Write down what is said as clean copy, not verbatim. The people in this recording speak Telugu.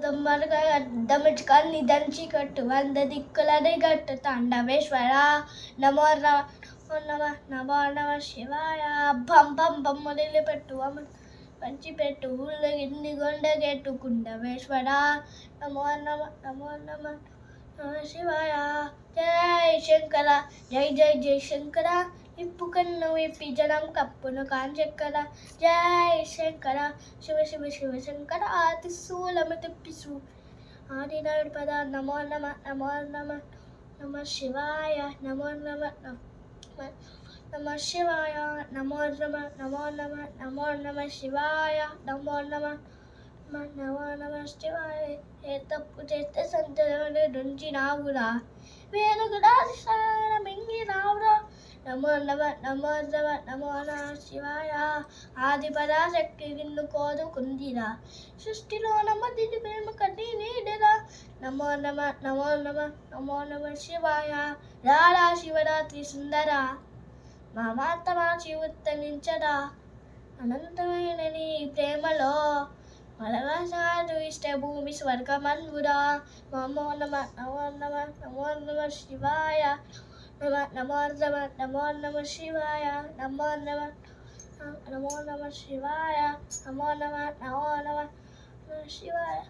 దొమ్మలుగా దమచుకాన్ని దంచి కట్టు వంద దిక్కులని గట్టు తాండవేశ్వర నమో నమ నమో నమ శివాయ బం బం బం మొదలుపెట్టు పంచిపెట్టు ఊళ్ళో ఎన్ని గొండగెట్టు కుండవేశ్వర నమో నమ నమో నమ నమ శివాయ జై శంకర జై జై జై శంకర ఇప్పు కన్ను ఇప్పి జనం కప్పును కాంచెక్కర జై శంకర శివ శివ శివ శంకర త్రిశూలము తిప్పిసు ఆదినాయుడు పద నమో నమ నమో నమ నమ శివాయ నమో నమ నమ శివాయ నమో నమ నమో నమ నమో నమ శివాయ నమో నమ నమో నమ శివాయ ఏ తప్పు చేస్తే సంతలోనే నుంచి నావురా వేరుగా మింగి రావురా నమో నమ నమో నమ నమో నమ శివాయ ఆది పరాశక్తి నిన్ను కోరుకుందిరా సృష్టిలో నమ్మదిని ప్రేమ కట్టి నీడరా నమో నమ నమో నమ నమో నమ శివాయ రారా శివరాత్రి సుందర మా మాత మార్చి ఉత్తమించరా అనంతమైన నీ ప్రేమలో మలవసాడు ఇష్ట భూమి స్వర్గమన్వురా నమో నమ నమో నమ నమో నమ శివాయ నమో నమ నమో నమ శివాయ నమో నమ నమో నమ శివాయ నమో నమ నమో నమ శివాయ